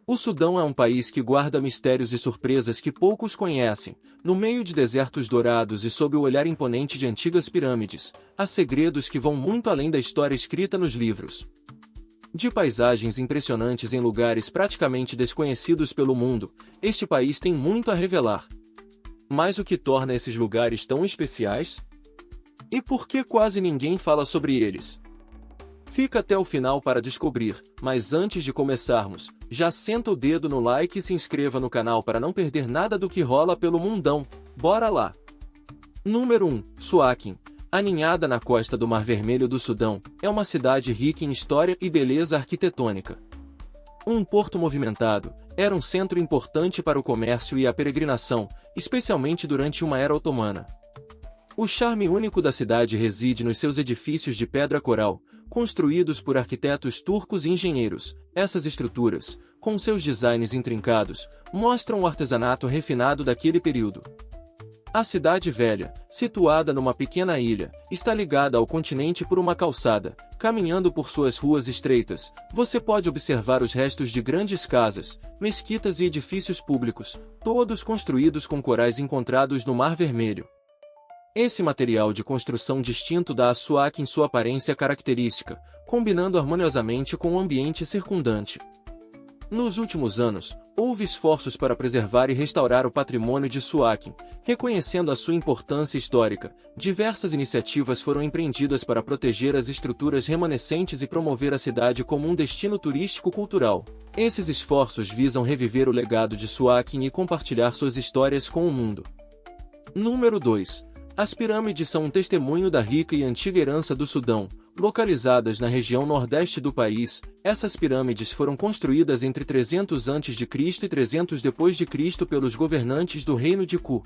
O Sudão é um país que guarda mistérios e surpresas que poucos conhecem. No meio de desertos dourados e sob o olhar imponente de antigas pirâmides, há segredos que vão muito além da história escrita nos livros. De paisagens impressionantes em lugares praticamente desconhecidos pelo mundo, este país tem muito a revelar. Mas o que torna esses lugares tão especiais? E por que quase ninguém fala sobre eles? Fica até o final para descobrir, mas antes de começarmos, já senta o dedo no like e se inscreva no canal para não perder nada do que rola pelo mundão. Bora lá! Número 1. Suakin. Aninhada na costa do Mar Vermelho do Sudão, é uma cidade rica em história e beleza arquitetônica. Um porto movimentado, era um centro importante para o comércio e a peregrinação, especialmente durante uma era otomana. O charme único da cidade reside nos seus edifícios de pedra coral, construídos por arquitetos turcos e engenheiros. Essas estruturas, com seus designs intrincados, mostram o artesanato refinado daquele período. A Cidade Velha, situada numa pequena ilha, está ligada ao continente por uma calçada. Caminhando por suas ruas estreitas, você pode observar os restos de grandes casas, mesquitas e edifícios públicos, todos construídos com corais encontrados no Mar Vermelho. Esse material de construção distinto dá a Suakin sua aparência característica, combinando harmoniosamente com o ambiente circundante. Nos últimos anos, houve esforços para preservar e restaurar o patrimônio de Suakin, reconhecendo a sua importância histórica. Diversas iniciativas foram empreendidas para proteger as estruturas remanescentes e promover a cidade como um destino turístico-cultural. Esses esforços visam reviver o legado de Suakin e compartilhar suas histórias com o mundo. Número 2. As pirâmides são um testemunho da rica e antiga herança do Sudão. Localizadas na região nordeste do país, essas pirâmides foram construídas entre 300 a.C. e 300 d.C. pelos governantes do Reino de Ku.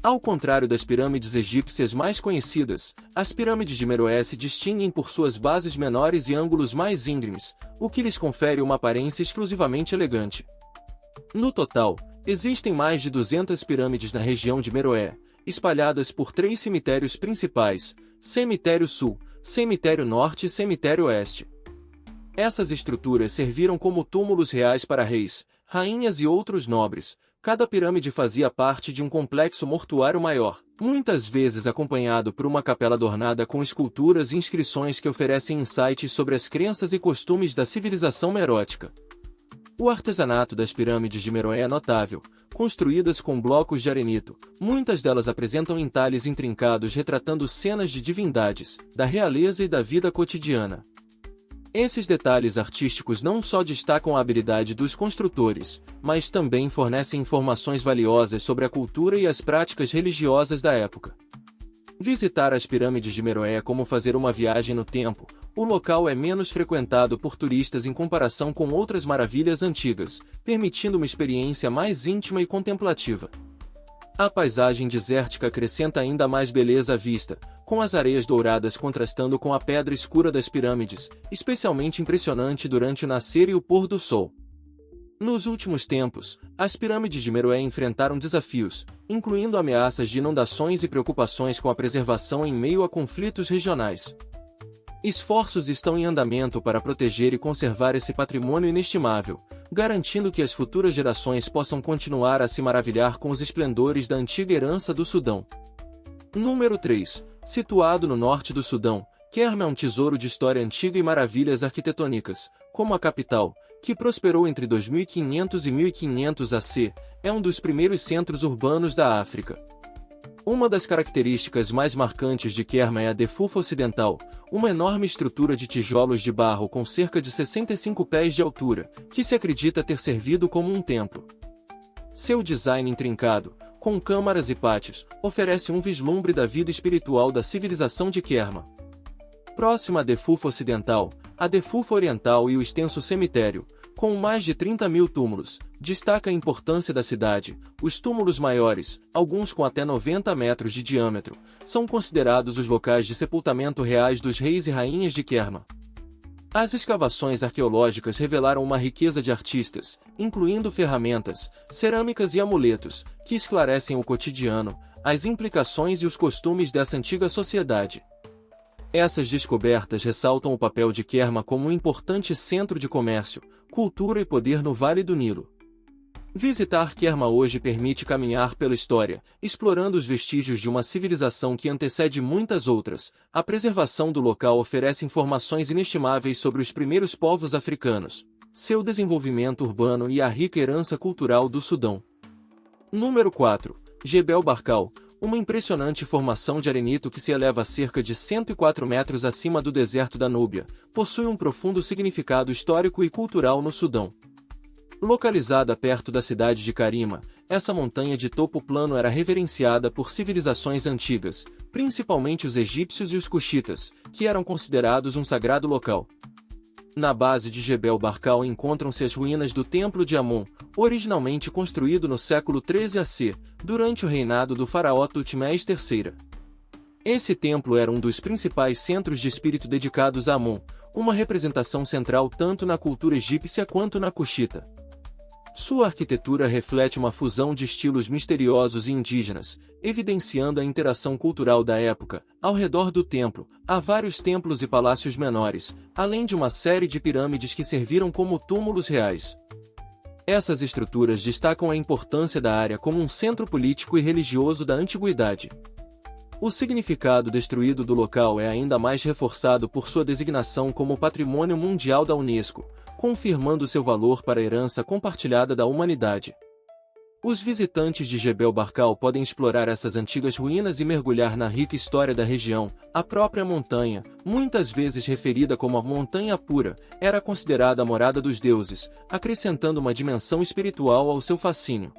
Ao contrário das pirâmides egípcias mais conhecidas, as pirâmides de Meroé se distinguem por suas bases menores e ângulos mais íngremes, o que lhes confere uma aparência exclusivamente elegante. No total, existem mais de 200 pirâmides na região de Meroé, espalhadas por 3 cemitérios principais: Cemitério Sul, Cemitério Norte e Cemitério Oeste. Essas estruturas serviram como túmulos reais para reis, rainhas e outros nobres. Cada pirâmide fazia parte de um complexo mortuário maior, muitas vezes acompanhado por uma capela adornada com esculturas e inscrições que oferecem insights sobre as crenças e costumes da civilização merótica. O artesanato das pirâmides de Meroé é notável, construídas com blocos de arenito. Muitas delas apresentam entalhes intrincados retratando cenas de divindades, da realeza e da vida cotidiana. Esses detalhes artísticos não só destacam a habilidade dos construtores, mas também fornecem informações valiosas sobre a cultura e as práticas religiosas da época. Visitar as pirâmides de Meroé é como fazer uma viagem no tempo. O local é menos frequentado por turistas em comparação com outras maravilhas antigas, permitindo uma experiência mais íntima e contemplativa. A paisagem desértica acrescenta ainda mais beleza à vista, com as areias douradas contrastando com a pedra escura das pirâmides, especialmente impressionante durante o nascer e o pôr do sol. Nos últimos tempos, as pirâmides de Meroé enfrentaram desafios, incluindo ameaças de inundações e preocupações com a preservação em meio a conflitos regionais. Esforços estão em andamento para proteger e conservar esse patrimônio inestimável, garantindo que as futuras gerações possam continuar a se maravilhar com os esplendores da antiga herança do Sudão. Número 3. Situado no norte do Sudão, Kerma é um tesouro de história antiga e maravilhas arquitetônicas, como a capital, que prosperou entre 2500 e 1500 AC, é um dos primeiros centros urbanos da África. Uma das características mais marcantes de Kerma é a Defufa Ocidental, uma enorme estrutura de tijolos de barro com cerca de 65 pés de altura, que se acredita ter servido como um templo. Seu design intrincado, com câmaras e pátios, oferece um vislumbre da vida espiritual da civilização de Kerma. Próxima à Defufa Ocidental, a Defufa Oriental e o extenso cemitério, com mais de 30.000 túmulos, destaca a importância da cidade. Os túmulos maiores, alguns com até 90 metros de diâmetro, são considerados os locais de sepultamento reais dos reis e rainhas de Kerma. As escavações arqueológicas revelaram uma riqueza de artistas, incluindo ferramentas, cerâmicas e amuletos, que esclarecem o cotidiano, as implicações e os costumes dessa antiga sociedade. Essas descobertas ressaltam o papel de Kerma como um importante centro de comércio, cultura e poder no Vale do Nilo. Visitar Kerma hoje permite caminhar pela história, explorando os vestígios de uma civilização que antecede muitas outras. A preservação do local oferece informações inestimáveis sobre os primeiros povos africanos, seu desenvolvimento urbano e a rica herança cultural do Sudão. Número 4. Jebel Barkal, uma impressionante formação de arenito que se eleva a cerca de 104 metros acima do deserto da Núbia, possui um profundo significado histórico e cultural no Sudão. Localizada perto da cidade de Karima, essa montanha de topo plano era reverenciada por civilizações antigas, principalmente os egípcios e os cuxitas, que eram considerados um sagrado local. Na base de Jebel Barkal encontram-se as ruínas do Templo de Amon, originalmente construído no século 13 AC, durante o reinado do faraó Tutmés III. Esse templo era um dos principais centros de espírito dedicados a Amon, uma representação central tanto na cultura egípcia quanto na cuxita. Sua arquitetura reflete uma fusão de estilos misteriosos e indígenas, evidenciando a interação cultural da época. Ao redor do templo, há vários templos e palácios menores, além de uma série de pirâmides que serviram como túmulos reais. Essas estruturas destacam a importância da área como um centro político e religioso da antiguidade. O significado destruído do local é ainda mais reforçado por sua designação como Patrimônio Mundial da Unesco, confirmando seu valor para a herança compartilhada da humanidade. Os visitantes de Jebel Barkal podem explorar essas antigas ruínas e mergulhar na rica história da região. A própria montanha, muitas vezes referida como a Montanha Pura, era considerada a morada dos deuses, acrescentando uma dimensão espiritual ao seu fascínio.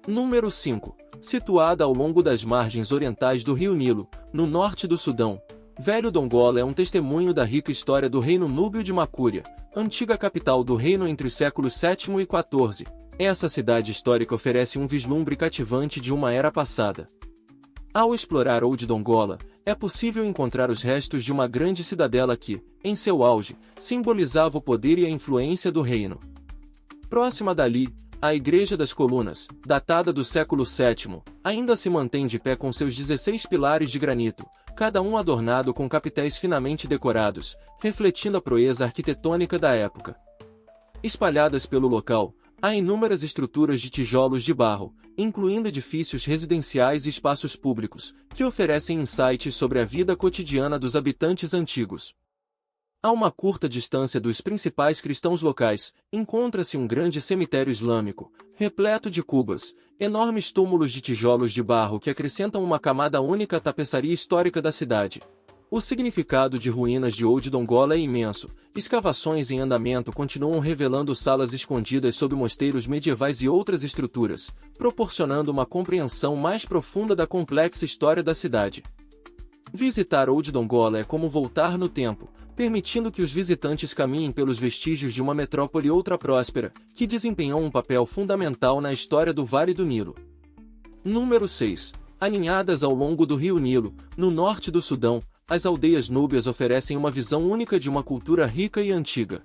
Número 5. Situada ao longo das margens orientais do rio Nilo, no norte do Sudão, Velho Dongola é um testemunho da rica história do Reino Núbio de Macúria, antiga capital do reino entre os séculos 7 e 14. Essa cidade histórica oferece um vislumbre cativante de uma era passada. Ao explorar Old Dongola, é possível encontrar os restos de uma grande cidadela que, em seu auge, simbolizava o poder e a influência do reino. Próxima dali, a Igreja das Colunas, datada do século VII, ainda se mantém de pé com seus 16 pilares de granito, cada um adornado com capitéis finamente decorados, refletindo a proeza arquitetônica da época. Espalhadas pelo local, há inúmeras estruturas de tijolos de barro, incluindo edifícios residenciais e espaços públicos, que oferecem insights sobre a vida cotidiana dos habitantes antigos. A uma curta distância dos principais cristãos locais, encontra-se um grande cemitério islâmico, repleto de cubas, enormes túmulos de tijolos de barro que acrescentam uma camada única à tapeçaria histórica da cidade. O significado de ruínas de Old Dongola é imenso. Escavações em andamento continuam revelando salas escondidas sob mosteiros medievais e outras estruturas, proporcionando uma compreensão mais profunda da complexa história da cidade. Visitar Old Dongola é como voltar no tempo, permitindo que os visitantes caminhem pelos vestígios de uma metrópole outra próspera, que desempenhou um papel fundamental na história do Vale do Nilo. Número 6. Aninhadas ao longo do rio Nilo, no norte do Sudão, as aldeias núbias oferecem uma visão única de uma cultura rica e antiga.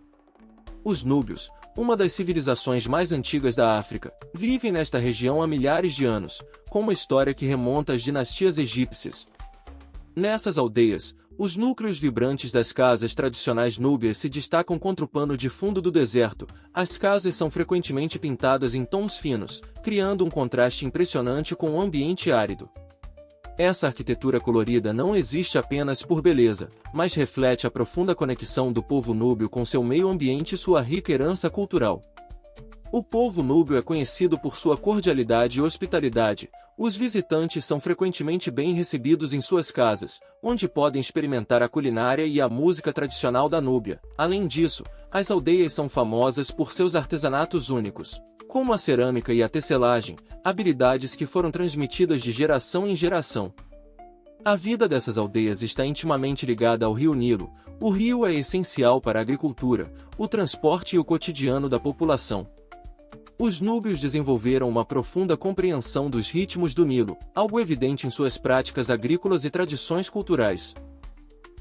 Os núbios, uma das civilizações mais antigas da África, vivem nesta região há milhares de anos, com uma história que remonta às dinastias egípcias. Nessas aldeias, os núcleos vibrantes das casas tradicionais núbias se destacam contra o pano de fundo do deserto. As casas são frequentemente pintadas em tons finos, criando um contraste impressionante com o ambiente árido. Essa arquitetura colorida não existe apenas por beleza, mas reflete a profunda conexão do povo núbio com seu meio ambiente e sua rica herança cultural. O povo núbio é conhecido por sua cordialidade e hospitalidade. Os visitantes são frequentemente bem recebidos em suas casas, onde podem experimentar a culinária e a música tradicional da Núbia. Além disso, as aldeias são famosas por seus artesanatos únicos, como a cerâmica e a tecelagem, habilidades que foram transmitidas de geração em geração. A vida dessas aldeias está intimamente ligada ao rio Nilo. O rio é essencial para a agricultura, o transporte e o cotidiano da população. Os núbios desenvolveram uma profunda compreensão dos ritmos do Nilo, algo evidente em suas práticas agrícolas e tradições culturais.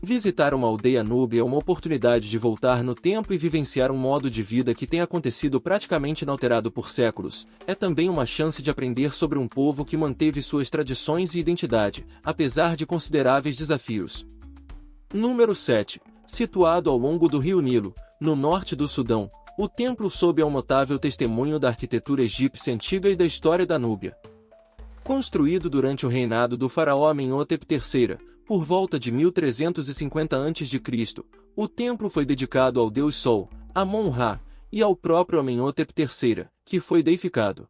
Visitar uma aldeia núbia é uma oportunidade de voltar no tempo e vivenciar um modo de vida que tem acontecido praticamente inalterado por séculos. É também uma chance de aprender sobre um povo que manteve suas tradições e identidade, apesar de consideráveis desafios. Número 7. Situado ao longo do rio Nilo, no norte do Sudão, O templo sob é um notável testemunho da arquitetura egípcia antiga e da história da Núbia. Construído durante o reinado do faraó Amenhotep III, por volta de 1350 a.C., o templo foi dedicado ao deus Sol, Amon-Ra, e ao próprio Amenhotep III, que foi deificado.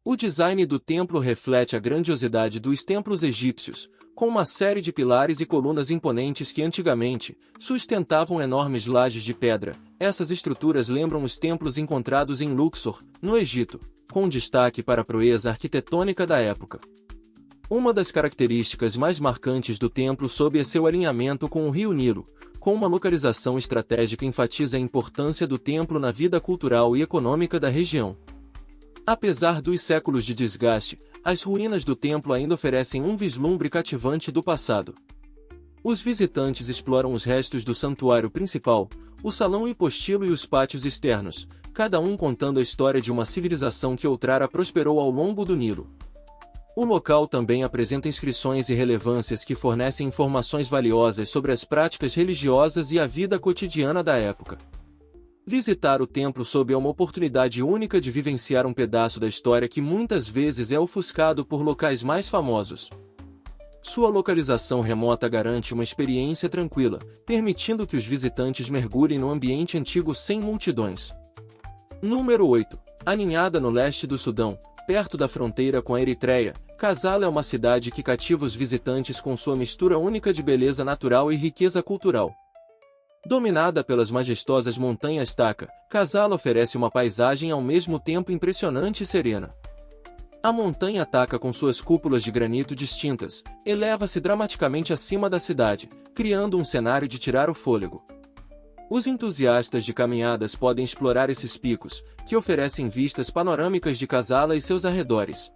O design do templo reflete a grandiosidade dos templos egípcios, com uma série de pilares e colunas imponentes que antigamente sustentavam enormes lajes de pedra. Essas estruturas lembram os templos encontrados em Luxor, no Egito, com destaque para a proeza arquitetônica da época. Uma das características mais marcantes do templo sob é seu alinhamento com o rio Nilo, com uma localização estratégica enfatiza a importância do templo na vida cultural e econômica da região. Apesar dos séculos de desgaste, as ruínas do templo ainda oferecem um vislumbre cativante do passado. Os visitantes exploram os restos do santuário principal, o salão hipostilo e os pátios externos, cada um contando a história de uma civilização que outrora prosperou ao longo do Nilo. O local também apresenta inscrições e relevâncias que fornecem informações valiosas sobre as práticas religiosas e a vida cotidiana da época. Visitar o templo sob é uma oportunidade única de vivenciar um pedaço da história que muitas vezes é ofuscado por locais mais famosos. Sua localização remota garante uma experiência tranquila, permitindo que os visitantes mergulhem no ambiente antigo sem multidões. Número 8. Aninhada no leste do Sudão, perto da fronteira com a Eritreia, Kassala é uma cidade que cativa os visitantes com sua mistura única de beleza natural e riqueza cultural. Dominada pelas majestosas montanhas Taka, Kassala oferece uma paisagem ao mesmo tempo impressionante e serena. A montanha Taka, com suas cúpulas de granito distintas, eleva-se dramaticamente acima da cidade, criando um cenário de tirar o fôlego. Os entusiastas de caminhadas podem explorar esses picos, que oferecem vistas panorâmicas de Kassala e seus arredores.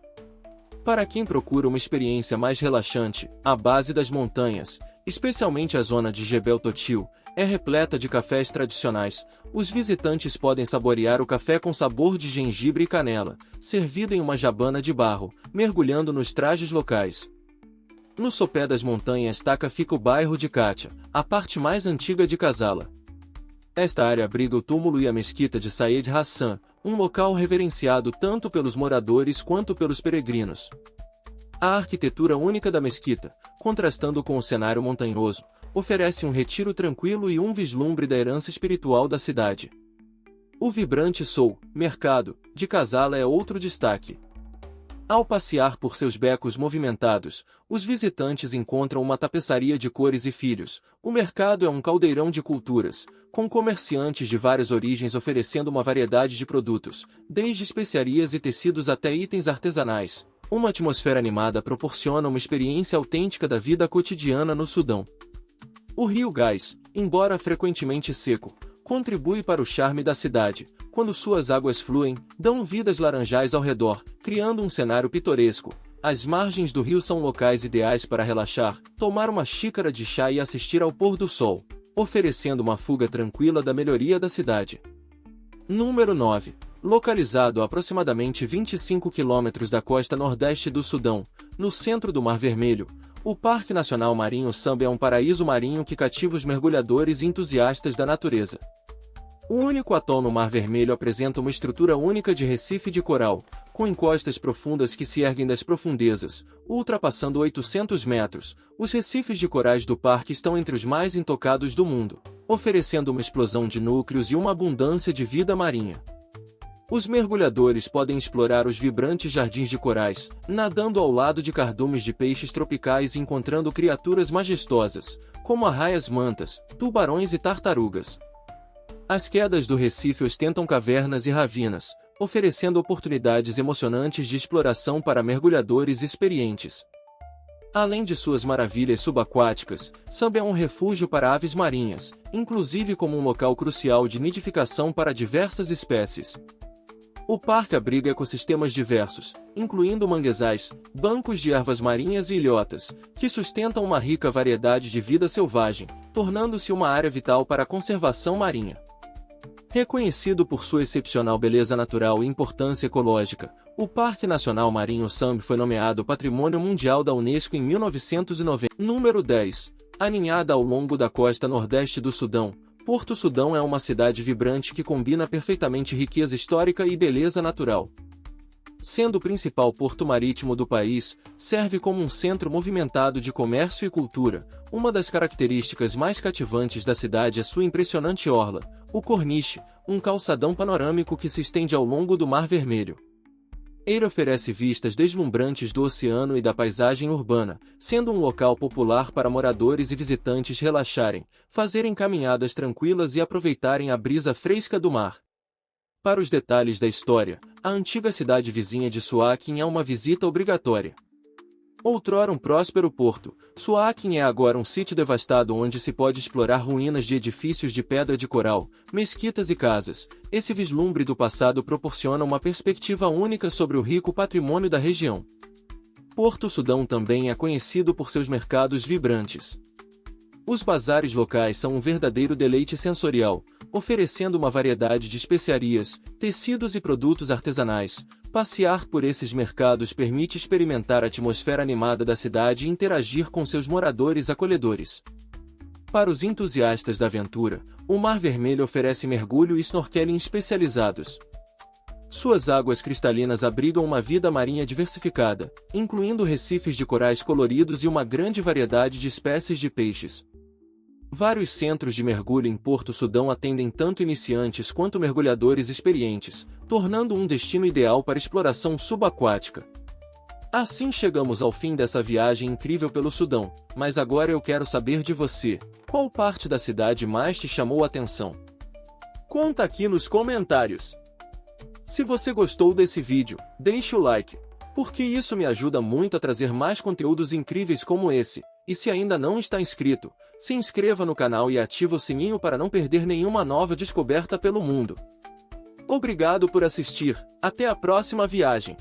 Para quem procura uma experiência mais relaxante, a base das montanhas, especialmente a zona de Jebel Totil, é repleta de cafés tradicionais. Os visitantes podem saborear o café com sabor de gengibre e canela, servido em uma jabana de barro, mergulhando nos trajes locais. No sopé das montanhas Taka fica o bairro de Katia, a parte mais antiga de Kassala. Esta área abriga o túmulo e a mesquita de Sayyid Hassan, um local reverenciado tanto pelos moradores quanto pelos peregrinos. A arquitetura única da mesquita, contrastando com o cenário montanhoso, oferece um retiro tranquilo e um vislumbre da herança espiritual da cidade. O vibrante mercado, de Kassala é outro destaque. Ao passear por seus becos movimentados, os visitantes encontram uma tapeçaria de cores e filhos. O mercado é um caldeirão de culturas, com comerciantes de várias origens oferecendo uma variedade de produtos, desde especiarias e tecidos até itens artesanais. Uma atmosfera animada proporciona uma experiência autêntica da vida cotidiana no Sudão. O rio Gais, embora frequentemente seco, contribui para o charme da cidade. Quando suas águas fluem, dão vidas laranjais ao redor, criando um cenário pitoresco. As margens do rio são locais ideais para relaxar, tomar uma xícara de chá e assistir ao pôr do sol, oferecendo uma fuga tranquila da melhoria da cidade. Número 9. Localizado a aproximadamente 25 quilômetros da costa nordeste do Sudão, no centro do Mar Vermelho, o Parque Nacional Marinho Sambi é um paraíso marinho que cativa os mergulhadores e entusiastas da natureza. O único atol no Mar Vermelho apresenta uma estrutura única de recife de coral, com encostas profundas que se erguem das profundezas, ultrapassando 800 metros. Os recifes de corais do parque estão entre os mais intocados do mundo, oferecendo uma explosão de núcleos e uma abundância de vida marinha. Os mergulhadores podem explorar os vibrantes jardins de corais, nadando ao lado de cardumes de peixes tropicais e encontrando criaturas majestosas, como arraias-mantas, tubarões e tartarugas. As quedas do Recife ostentam cavernas e ravinas, oferecendo oportunidades emocionantes de exploração para mergulhadores experientes. Além de suas maravilhas subaquáticas, Sambi é um refúgio para aves marinhas, inclusive como um local crucial de nidificação para diversas espécies. O parque abriga ecossistemas diversos, incluindo manguezais, bancos de ervas marinhas e ilhotas, que sustentam uma rica variedade de vida selvagem, tornando-se uma área vital para a conservação marinha. Reconhecido por sua excepcional beleza natural e importância ecológica, o Parque Nacional Marinho Sambi foi nomeado Patrimônio Mundial da Unesco em 1990. Número 10. Aninhada ao longo da costa nordeste do Sudão, Porto Sudão é uma cidade vibrante que combina perfeitamente riqueza histórica e beleza natural. Sendo o principal porto marítimo do país, serve como um centro movimentado de comércio e cultura. Uma das características mais cativantes da cidade é sua impressionante orla, o Corniche, um calçadão panorâmico que se estende ao longo do Mar Vermelho. Ele oferece vistas deslumbrantes do oceano e da paisagem urbana, sendo um local popular para moradores e visitantes relaxarem, fazerem caminhadas tranquilas e aproveitarem a brisa fresca do mar. Para os detalhes da história, a antiga cidade vizinha de Suaquim é uma visita obrigatória. Outrora um próspero porto, Suaquim é agora um sítio devastado onde se pode explorar ruínas de edifícios de pedra de coral, mesquitas e casas. Esse vislumbre do passado proporciona uma perspectiva única sobre o rico patrimônio da região. Porto Sudão também é conhecido por seus mercados vibrantes. Os bazares locais são um verdadeiro deleite sensorial, oferecendo uma variedade de especiarias, tecidos e produtos artesanais. Passear por esses mercados permite experimentar a atmosfera animada da cidade e interagir com seus moradores acolhedores. Para os entusiastas da aventura, o Mar Vermelho oferece mergulho e snorkeling especializados. Suas águas cristalinas abrigam uma vida marinha diversificada, incluindo recifes de corais coloridos e uma grande variedade de espécies de peixes. Vários centros de mergulho em Porto Sudão atendem tanto iniciantes quanto mergulhadores experientes, tornando um destino ideal para exploração subaquática. Assim chegamos ao fim dessa viagem incrível pelo Sudão, mas agora eu quero saber de você, qual parte da cidade mais te chamou a atenção? Conta aqui nos comentários. Se você gostou desse vídeo, deixe o like, porque isso me ajuda muito a trazer mais conteúdos incríveis como esse, e se ainda não está inscrito, se inscreva no canal e ative o sininho para não perder nenhuma nova descoberta pelo mundo. Obrigado por assistir, até a próxima viagem!